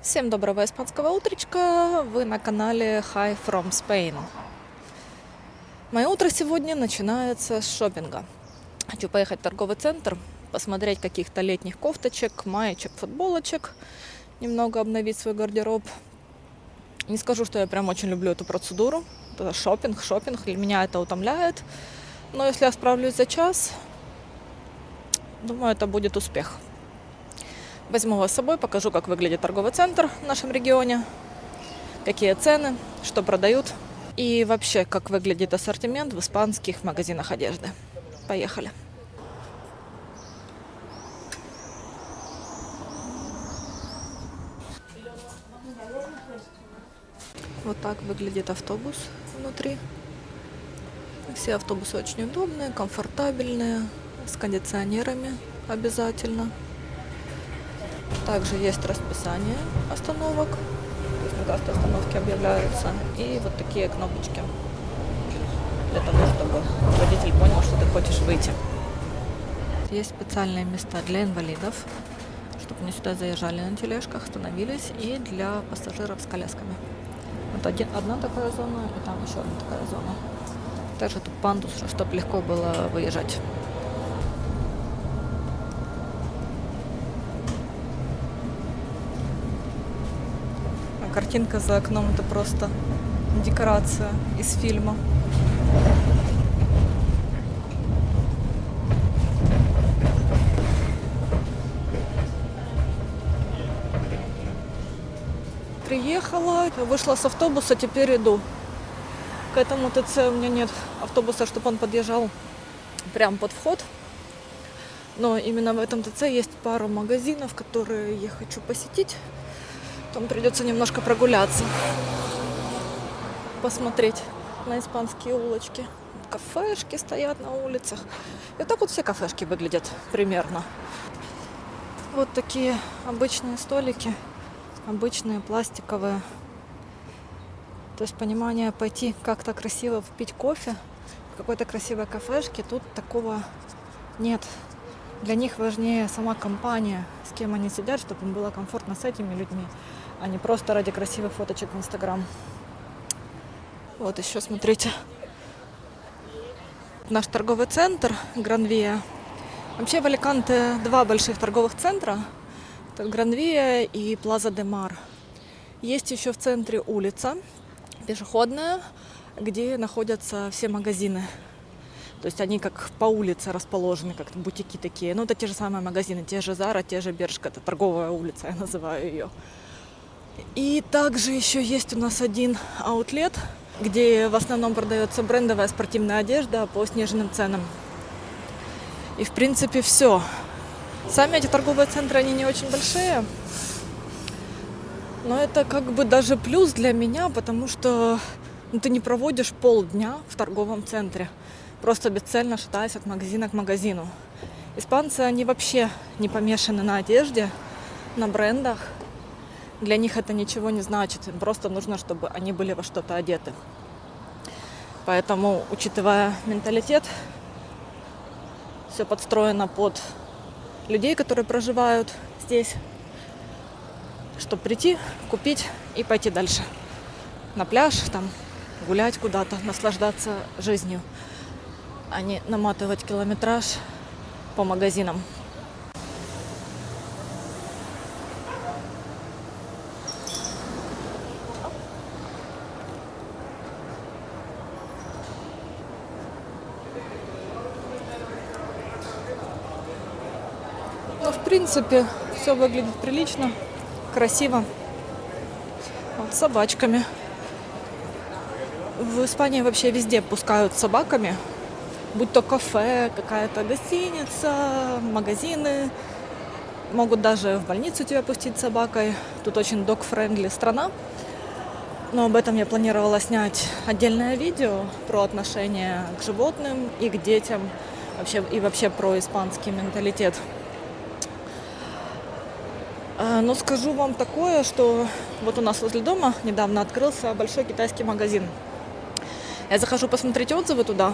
Всем доброго испанского утречка, вы на канале Hi from Spain. Мое утро сегодня начинается с шопинга. Хочу поехать в торговый центр, посмотреть каких-то летних кофточек, маечек, футболочек, немного обновить свой гардероб. Не скажу, что я прям очень люблю эту процедуру, это шопинг, для меня это утомляет. Но если я справлюсь за час, думаю, это будет успех. Возьму вас с собой, покажу, как выглядит торговый центр в нашем регионе, какие цены, что продают и вообще, как выглядит ассортимент в испанских магазинах одежды. Поехали! Вот так выглядит автобус внутри. Все автобусы очень удобные, комфортабельные, с кондиционерами обязательно. Также есть расписание остановок, то есть на каждой остановке объявляются, и вот такие кнопочки для того, чтобы водитель понял, что ты хочешь выйти. Есть специальные места для инвалидов, чтобы они сюда заезжали на тележках, становились, и для пассажиров с колясками. Вот одна такая зона, и там еще одна такая зона. Также тут пандус, чтобы легко было выезжать. Картинка за окном — это просто декорация из фильма. Приехала, вышла с автобуса, теперь иду к этому ТЦ. У меня нет автобуса, чтобы он подъезжал прямо под вход. Но именно в этом ТЦ есть пару магазинов, которые я хочу посетить. Там придется немножко прогуляться, посмотреть на испанские улочки. Кафешки стоят на улицах. И так вот все кафешки выглядят примерно. Вот такие обычные столики, обычные пластиковые. То есть понимание пойти как-то красиво пить кофе в какой-то красивой кафешке, тут такого нет. Для них важнее сама компания, с кем они сидят, чтобы им было комфортно с этими людьми, а не просто ради красивых фоточек в Инстаграм. Вот еще, смотрите. Наш торговый центр Гран-Вия. Вообще в Аликанте два больших торговых центра. Это Гран-Вия и Плаза де Мар. Есть еще в центре улица пешеходная, где находятся все магазины. То есть они как по улице расположены, как бутики такие. Ну, это те же самые магазины, те же Зара, те же Бершка. Это торговая улица, я называю ее. И также еще есть у нас один аутлет, где в основном продается брендовая спортивная одежда по сниженным ценам. И в принципе все. Сами эти торговые центры, они не очень большие. Но это как бы даже плюс для меня, потому что ты не проводишь полдня в торговом центре, просто бесцельно шатаясь от магазина к магазину. Испанцы, они вообще не помешаны на одежде, на брендах. Для них это ничего не значит. Им просто нужно, чтобы они были во что-то одеты. Поэтому, учитывая менталитет, все подстроено под людей, которые проживают здесь, чтобы прийти, купить и пойти дальше. На пляж, там, гулять куда-то, наслаждаться жизнью, а не наматывать километраж по магазинам. Но в принципе все выглядит прилично, красиво. Вот с собачками. В Испании вообще везде пускают с собаками. Будь то кафе, какая-то гостиница, магазины. Могут даже в больницу тебя пустить с собакой. Тут очень dog-friendly страна. Но об этом я планировала снять отдельное видео про отношение к животным и к детям. Вообще про испанский менталитет. Но скажу вам такое, что вот у нас возле дома недавно открылся большой китайский магазин. Я захожу посмотреть отзывы туда,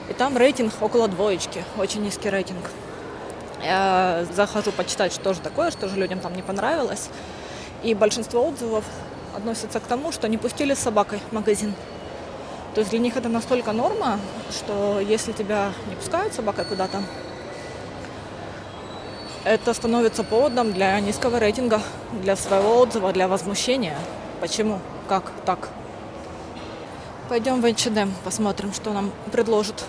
и там рейтинг около 2, очень низкий рейтинг. Я захожу почитать, что же такое, что же людям там не понравилось. И большинство отзывов относятся к тому, что не пустили с собакой в магазин. То есть для них это настолько норма, что если тебя не пускают с собакой куда-то, это становится поводом для низкого рейтинга, для своего отзыва, для возмущения. Почему? Как так? Пойдем в H&M, посмотрим, что нам предложит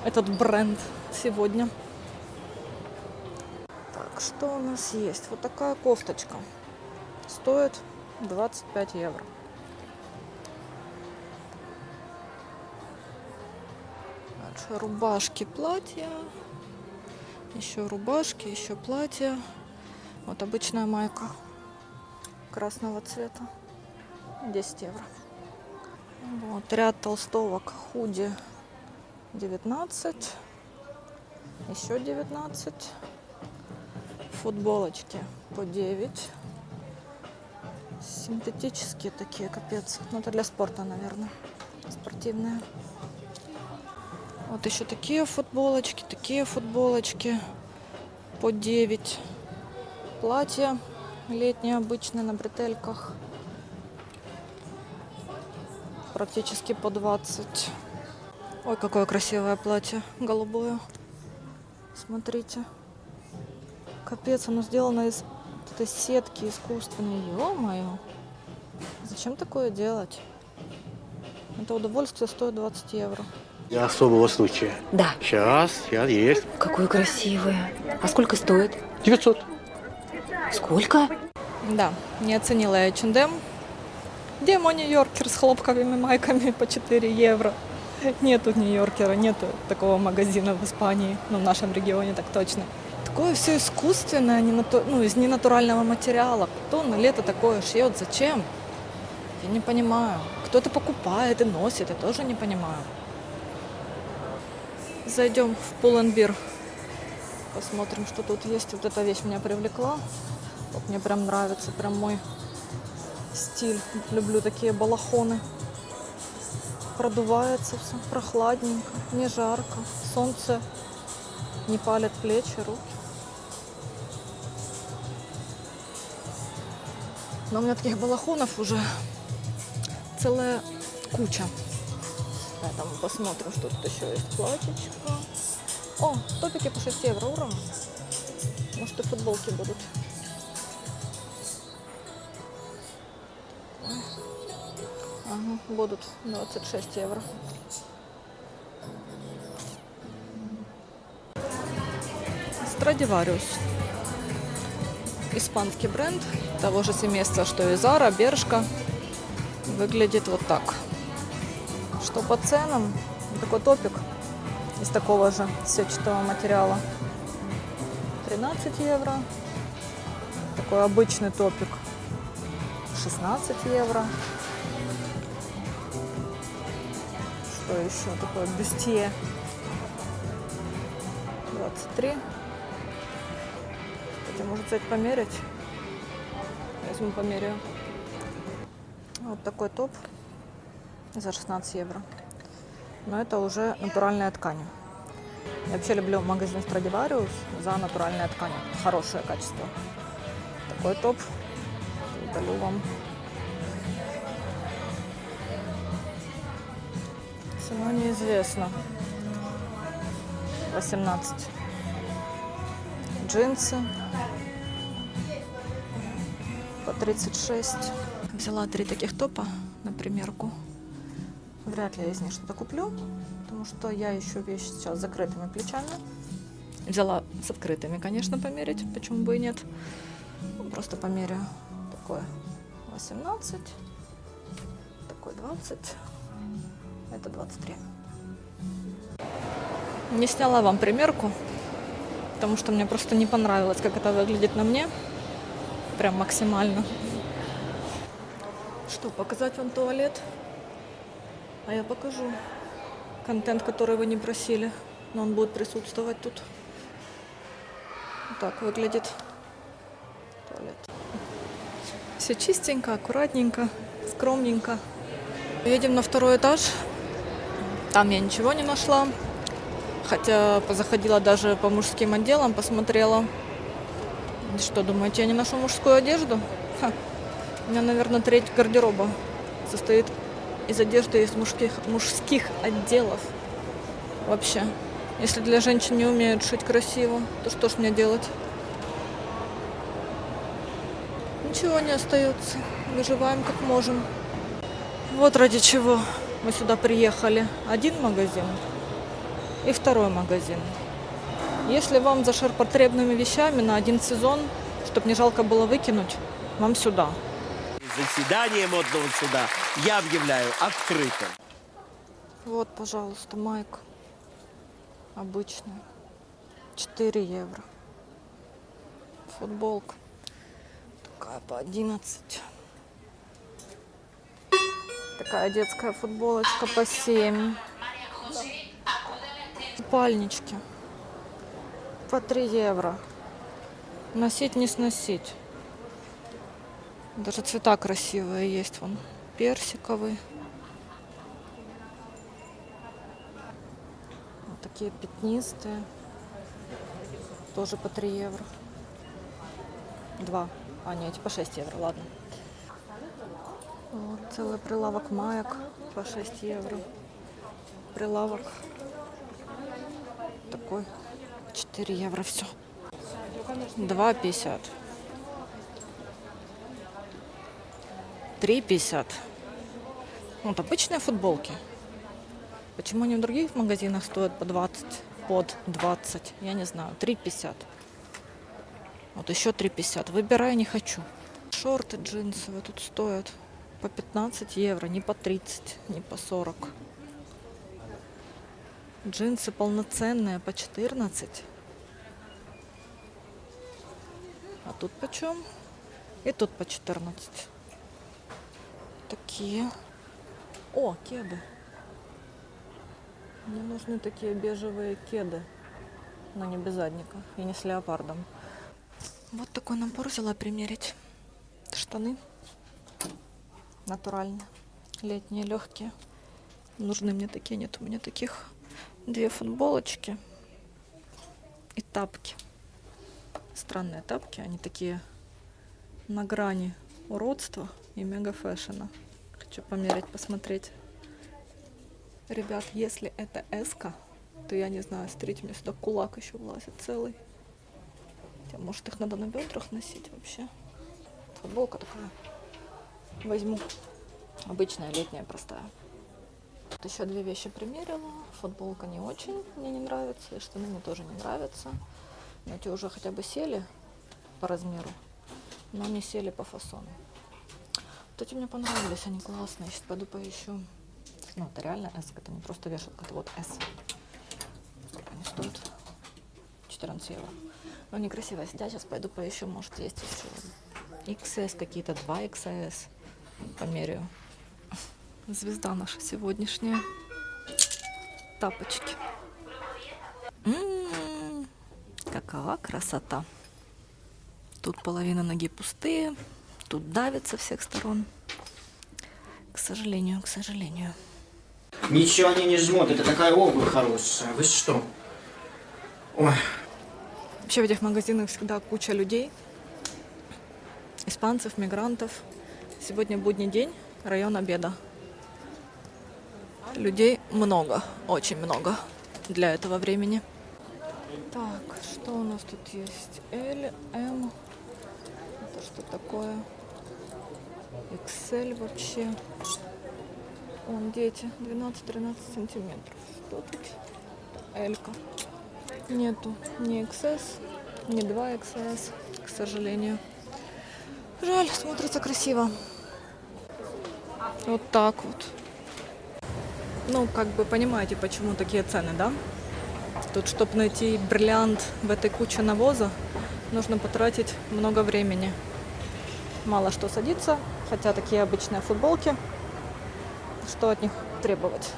этот бренд сегодня. Так, что у нас есть? Вот такая кофточка. Стоит 25 евро. Дальше рубашки, платья. Еще рубашки, еще платья. Вот обычная майка красного цвета. 10 евро. Вот ряд толстовок, худи 19. Еще 19. Футболочки по 9. Синтетические такие, капец. Ну, это для спорта, наверное. Спортивные. Вот еще такие футболочки по 9. Платья летние обычные на бретельках. Практически по 20. Ой, какое красивое платье, голубое. Смотрите. Капец, оно сделано из этой сетки искусственной. Ё-моё. Зачем такое делать? Это удовольствие стоит 20 евро. Для особого случая. Да. Сейчас есть. Какое красивое. А сколько стоит? 900. Сколько? Да, не оценила я H&M. Где мой Нью-Йоркер с хлопковыми майками по 4 евро? Нету Нью-Йоркера, нету такого магазина в Испании, ну в нашем регионе так точно. Такое все искусственное, из ненатурального материала. Кто на лето такое шьет? Зачем? Я не понимаю. Кто это покупает и носит, я тоже не понимаю. Зайдем в Pull&Bear. Посмотрим, что тут есть. Вот эта вещь меня привлекла. Вот мне прям нравится, прям мой стиль. Люблю такие балахоны. Продувается все, прохладненько, не жарко. Солнце не палит плечи, руки. Но у меня таких балахонов уже целая куча. Поэтому посмотрим, что тут еще есть. Платьечко. О, топики по 6 евро, ура! Может, и футболки будут. Ага, будут 26 евро. Stradivarius. Испанский бренд того же семейства, что и Zara, Bershka. Выглядит вот так. Что по ценам? Такой топик из такого же сетчатого материала. 13 евро. Такой обычный топик. 16 евро. Что еще? Такое бюстье. 23. Кстати, может взять померить? Возьму померяю. Вот такой топ за 16 евро. Но это уже натуральная ткань. Я вообще люблю магазин Stradivarius за натуральные ткани. Хорошее качество. Такой топ. Удалю вам. Цена неизвестна. 18. Джинсы. По 36. Взяла 3 таких топа на примерку. Вряд ли я из них что-то куплю, потому что я ищу вещи сейчас с закрытыми плечами. Взяла с открытыми, конечно, померить, почему бы и нет. Просто померяю. Такое 18, такой 20, это 23. Не сняла вам примерку, потому что мне просто не понравилось, как это выглядит на мне. Прям максимально. Что, показать вам туалет? А я покажу контент, который вы не просили, но он будет присутствовать тут. Вот так выглядит туалет. Все чистенько, аккуратненько, скромненько. Едем на 2-й этаж. Там я ничего не нашла. Хотя позаходила даже по мужским отделам, посмотрела. Что, думаете, я не ношу мужскую одежду? У меня, наверное, треть гардероба состоит из одежды из мужских отделов. Вообще. Если для женщин не умеют шить красиво, то что ж мне делать? Ничего не остается. Выживаем как можем. Вот ради чего мы сюда приехали. Один магазин и второй магазин. Если вам за ширпотребными вещами на один сезон, чтобы не жалко было выкинуть, вам сюда. Заседание модного суда я объявляю открытым. Вот, пожалуйста, майка. Обычная. 4 евро. Футболка. Такая по 11. Такая детская футболочка по 7. Купальнички. По 3 евро. Носить, не сносить. Даже цвета красивые есть. Вон персиковый. Вот такие пятнистые. Тоже по 3 евро. 2. А, нет, эти по 6 евро, ладно. Вот, целый прилавок маек по 6 евро. Прилавок такой 4 евро все. 2,50. 3,50. Вот обычные футболки. Почему они в других магазинах стоят по 20? Под 20, я не знаю. 3,50. Вот еще 3,50. Выбираю, не хочу. Шорты джинсовые тут стоят по 15 евро, не по 30, не по 40. Джинсы полноценные по 14. А тут почем? И тут по 14. Такие. О, кеды. Мне нужны такие бежевые кеды, но не без задника и не с леопардом. Вот такой набор взяла примерить. Штаны натуральные, летние, легкие. Нужны мне такие, нет у меня таких. 2 футболочки и тапки. Странные тапки, они такие на грани уродства и мега фэшена. Хочу померить, посмотреть. Ребят, если это эска, то я не знаю, смотрите, у меня сюда кулак еще влазит целый. Хотя, может, их надо на бедрах носить вообще. Футболка такая. Возьму. Обычная, летняя, простая. Тут еще 2 вещи примерила. Футболка не очень мне не нравится, и штаны мне тоже не нравятся. Но эти уже хотя бы сели по размеру, но не сели по фасону. Вот эти мне понравились, они классные. Сейчас пойду поищу. Ну, это реально S, это не просто вешалка, это вот S. Сколько они стоят? 14 евро. Но они красиво сидят, сейчас пойду поищу, может есть еще XS какие-то, 2 XS. Померяю. Звезда наша сегодняшняя. Тапочки. Какова красота. Тут половина ноги пустые, тут давит со всех сторон. К сожалению, к сожалению. Ничего они не жмут, это такая обувь хорошая. Вы что? Ой. Вообще в этих магазинах всегда куча людей. Испанцев, мигрантов. Сегодня будний день, район обеда. Людей много, очень много для этого времени. Так, что у нас тут есть? L, M. Это что такое? XL вообще. Вон дети, 12-13 сантиметров. Что тут? L-ка. Нету ни XS, ни 2 XS, к сожалению. Жаль, смотрится красиво. Вот так вот. Ну, как бы понимаете, почему такие цены, да? Тут, чтобы найти бриллиант в этой куче навоза, нужно потратить много времени. Мало что садится, хотя такие обычные футболки. Что от них требовать?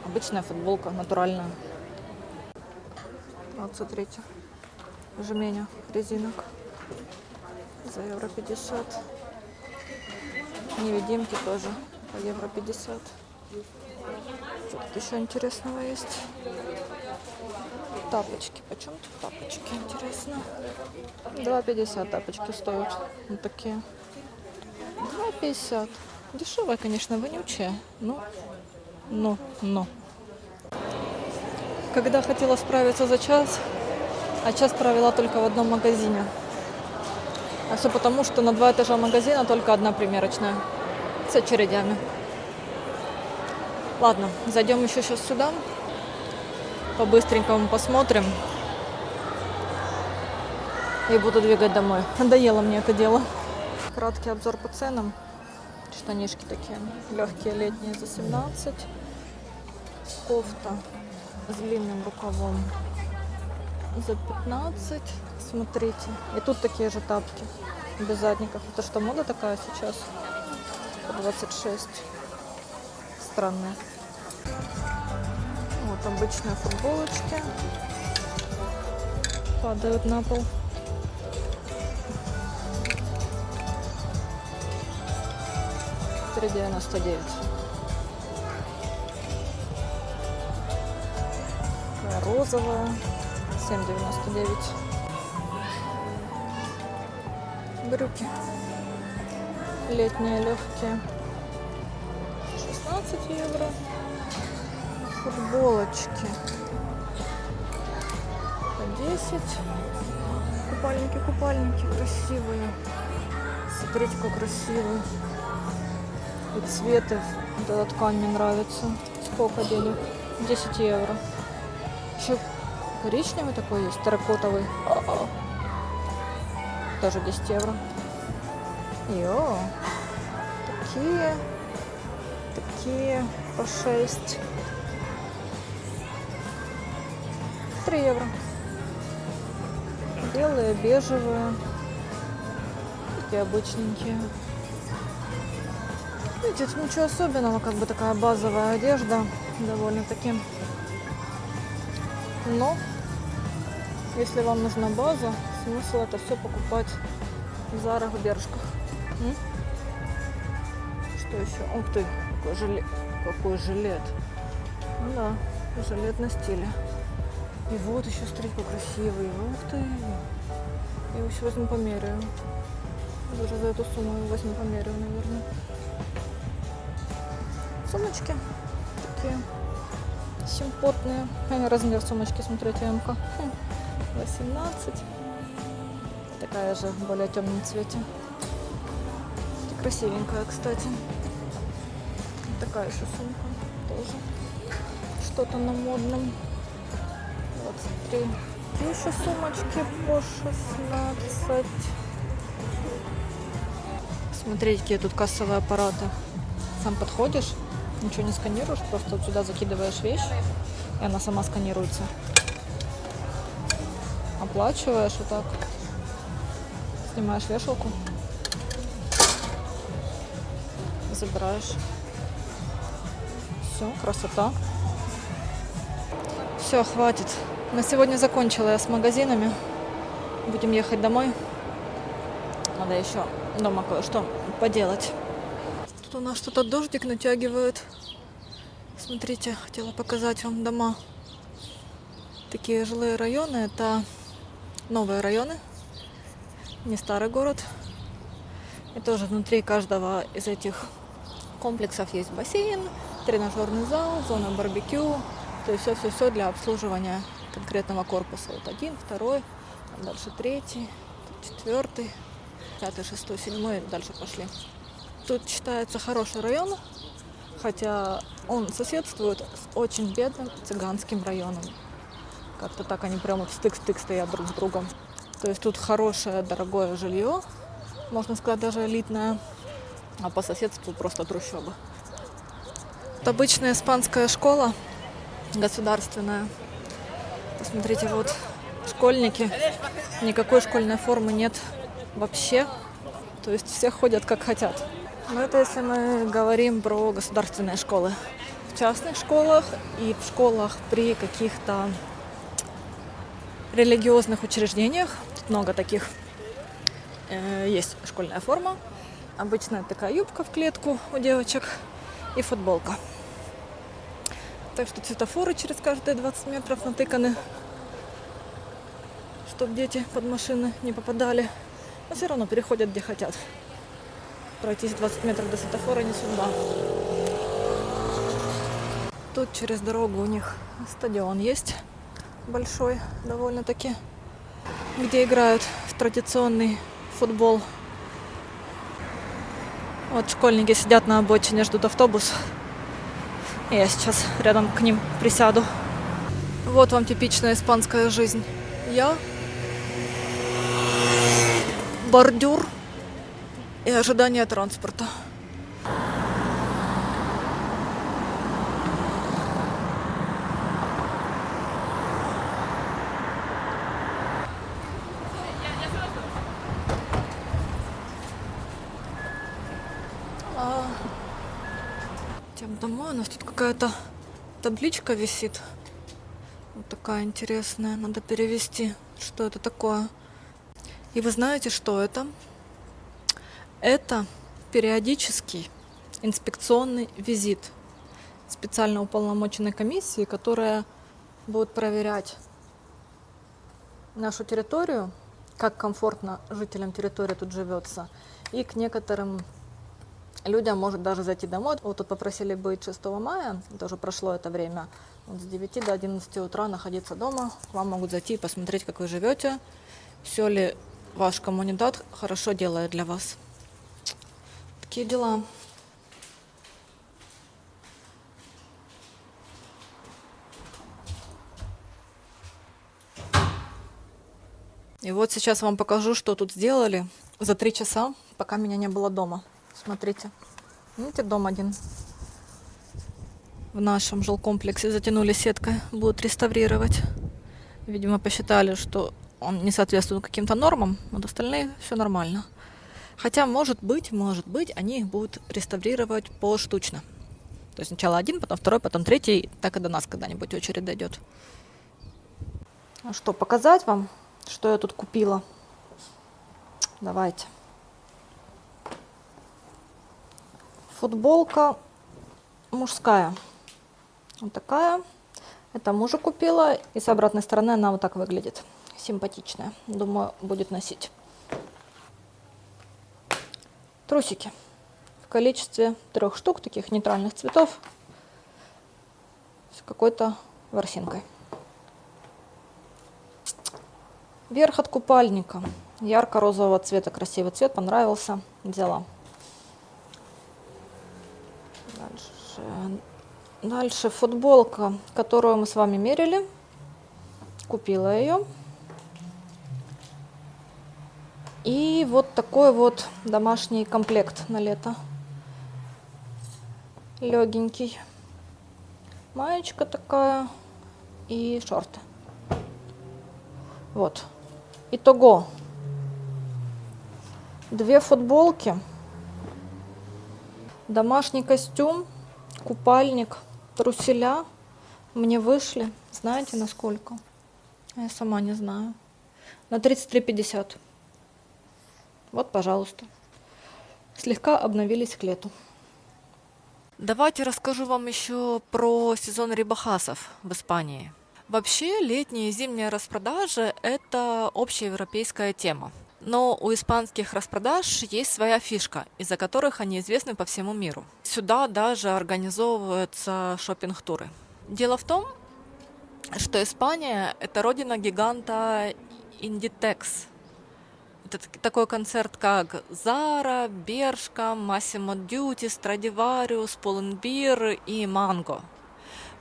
Обычная футболка, натуральная. Вот, смотрите. Жменя резинок. За евро 50. Невидимки тоже по евро 50. Что тут еще интересного есть? Тапочки. Почем тут тапочки, интересно? 2,50 тапочки стоят. Вот такие. 2,50. Дешевая, конечно, вонючая. Но. Когда хотела справиться за час, а час провела только в одном магазине. А все потому, что на 2 этажа магазина только одна примерочная. С очередями. Ладно, зайдем еще сейчас сюда. По-быстренькому посмотрим. И буду двигать домой. Надоело мне это дело. Краткий обзор по ценам. Штанишки такие легкие летние за 17. Кофта с длинным рукавом за 15. Смотрите. И тут такие же тапки без задников. Это что, мода такая сейчас? По 26. Странные. Вот обычные футболочки. Падают на пол. $3,99. Такая розовая. $7,99. Брюки летние легкие. 16 евро. Футболочки по 10. Купальники красивые. Смотрите, как красивые. И цветы. Вот эта ткань мне нравится. Сколько денег? 10 евро. Еще коричневый такой есть, терракотовый. Тоже 10 евро. Йо. Такие по 6. 3 евро. Белые, бежевые. Такие обычненькие. Видите, это ничего особенного, как бы такая базовая одежда. Довольно-таки. Но, если вам нужна база, смысл это все покупать в Зарах, в Бершках. Что еще? Ух ты, какой жилет. Ну да, жилет на стиле. И вот еще, смотрите, как красивый. Ух ты. Я его еще возьму померяю. Даже за эту сумму его возьму померяю, наверное. Сумочки такие симпотные. Размер сумочки, смотрите, МК. 18. Такая же, в более темном цвете. Красивенькая, кстати. Такая еще сумка тоже. Что-то на модном. 23. И еще сумочки по 16. Смотрите, какие тут кассовые аппараты. Сам подходишь, ничего не сканируешь, просто вот сюда закидываешь вещь, и она сама сканируется. Оплачиваешь вот так. Снимаешь вешалку. Забираешь. Все, красота. Все, хватит. На сегодня закончила я с магазинами. Будем ехать домой. Надо еще дома кое-что поделать. Тут у нас что-то дождик натягивает. Смотрите, хотела показать вам дома. Такие жилые районы. Это новые районы. Не старый город. И тоже внутри каждого из этих комплексов есть бассейн, тренажерный зал, зона барбекю. То есть все для обслуживания конкретного корпуса. Вот 1, 2, дальше 3, 4, 5, 6, 7, дальше пошли. Тут считается хороший район, хотя он соседствует с очень бедным цыганским районом. Как-то так они прямо стык-стык стоят друг с другом. То есть тут хорошее, дорогое жилье, можно сказать, даже элитное, а по соседству просто трущобы. Вот обычная испанская школа, государственная. Посмотрите, вот школьники, никакой школьной формы нет вообще, то есть все ходят как хотят. Но это если мы говорим про государственные школы. В частных школах и в школах при каких-то религиозных учреждениях, тут много таких, есть школьная форма. Обычная такая юбка в клетку у девочек и футболка. Так что светофоры через каждые 20 метров натыканы. чтобы дети под машины не попадали. Но все равно переходят, где хотят. Пройтись 20 метров до светофора не судьба. Тут через дорогу у них стадион есть. Большой довольно-таки. Где играют в традиционный футбол. Вот школьники сидят на обочине, ждут автобус. Я сейчас рядом к ним присяду. Вот вам типичная испанская жизнь. Я, бордюр и ожидание транспорта. Тем домой у нас тут какая-то табличка висит. Вот такая интересная. Надо перевести, что это такое. И вы знаете, что это? Это периодический инспекционный визит специально уполномоченной комиссии, которая будет проверять нашу территорию, как комфортно жителям территории тут живется, и к некоторым людям может даже зайти домой. Вот тут попросили быть 6 мая, тоже прошло это время, вот с 9 до 11 утра находиться дома. К вам могут зайти и посмотреть, как вы живете, все ли ваш коммунидат хорошо делает для вас. Такие дела. И вот сейчас вам покажу, что тут сделали за 3 часа, пока меня не было дома. Смотрите. Видите, дом один в нашем жилкомплексе затянули сеткой, будут реставрировать. Видимо, посчитали, что он не соответствует каким-то нормам, вот остальные все нормально. Хотя, может быть, они их будут реставрировать поштучно. То есть сначала один, потом второй, потом третий, так и до нас когда-нибудь очередь дойдет. А что, показать вам, что я тут купила? Давайте. Футболка мужская. Вот такая. Это мужу купила. И с обратной стороны она вот так выглядит. Симпатичная. Думаю, будет носить. Трусики. В количестве 3 штук, таких нейтральных цветов. С какой-то ворсинкой. Верх от купальника. Ярко-розового цвета. Красивый цвет. Понравился. Взяла. Дальше футболка, которую мы с вами мерили. Купила ее. И вот такой вот домашний комплект на лето. Легенький. Маечка такая и шорты. Вот. Итого. 2 футболки. Домашний костюм, купальник, труселя мне вышли, знаете, на сколько? Я сама не знаю. На 33,50. Вот, пожалуйста. Слегка обновились к лету. Давайте расскажу вам еще про сезон рибахасов в Испании. Вообще, летние и зимние распродажи – это общеевропейская тема. Но у испанских распродаж есть своя фишка, из-за которых они известны по всему миру. Сюда даже организовываются шопинг-туры. Дело в том, что Испания – это родина гиганта Inditex. Это такой концерт, как Zara, Bershka, Massimo Dutti, Stradivarius, Pull&Bear и Mango.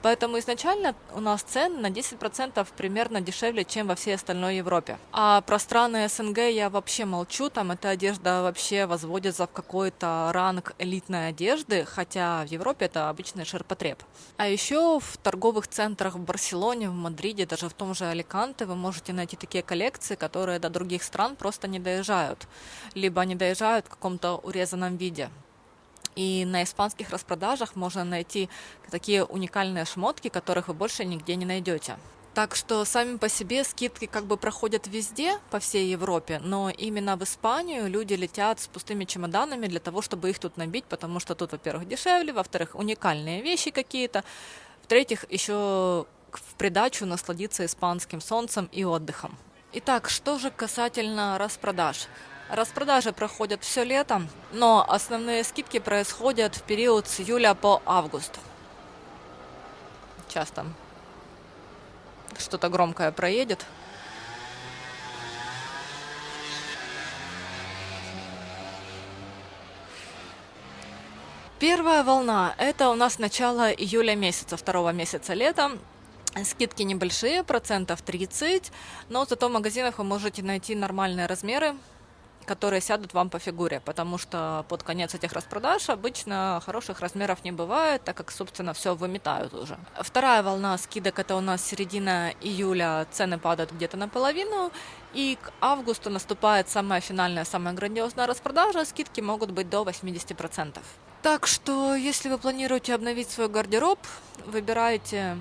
Поэтому изначально у нас цены на 10% примерно дешевле, чем во всей остальной Европе. А про страны СНГ я вообще молчу, там эта одежда вообще возводится в какой-то ранг элитной одежды, хотя в Европе это обычный ширпотреб. А еще в торговых центрах в Барселоне, в Мадриде, даже в том же Аликанте вы можете найти такие коллекции, которые до других стран просто не доезжают, либо они доезжают в каком-то урезанном виде. И на испанских распродажах можно найти такие уникальные шмотки, которых вы больше нигде не найдете. Так что сами по себе скидки как бы проходят везде, по всей Европе, но именно в Испанию люди летят с пустыми чемоданами для того, чтобы их тут набить, потому что тут, во-первых, дешевле, во-вторых, уникальные вещи какие-то, в-третьих, еще в придачу насладиться испанским солнцем и отдыхом. Итак, что же касательно распродаж? Распродажи проходят все лето, но основные скидки происходят в период с июля по август. Сейчас там что-то громкое проедет. Первая волна – это у нас начало июля месяца, второго месяца лета. Скидки небольшие, процентов 30, но зато в магазинах вы можете найти нормальные размеры, которые сядут вам по фигуре, потому что под конец этих распродаж обычно хороших размеров не бывает, так как, собственно, все выметают уже. Вторая волна скидок – это у нас середина июля, цены падают где-то наполовину, и к августу наступает самая финальная, самая грандиозная распродажа, скидки могут быть до 80%. Так что, если вы планируете обновить свой гардероб, выбирайте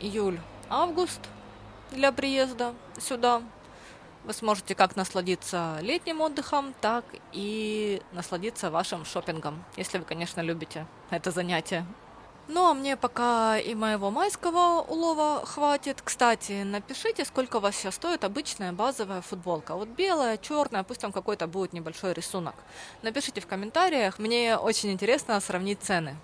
июль-август для приезда сюда. Вы сможете как насладиться летним отдыхом, так и насладиться вашим шопингом, если вы, конечно, любите это занятие. Ну, а мне пока и моего майского улова хватит. Кстати, напишите, сколько у вас сейчас стоит обычная базовая футболка. Вот белая, черная, пусть там какой-то будет небольшой рисунок. Напишите в комментариях, мне очень интересно сравнить цены.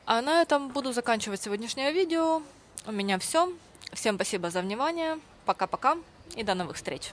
А на этом буду заканчивать сегодняшнее видео. У меня все. Всем спасибо за внимание. Пока-пока и до новых встреч.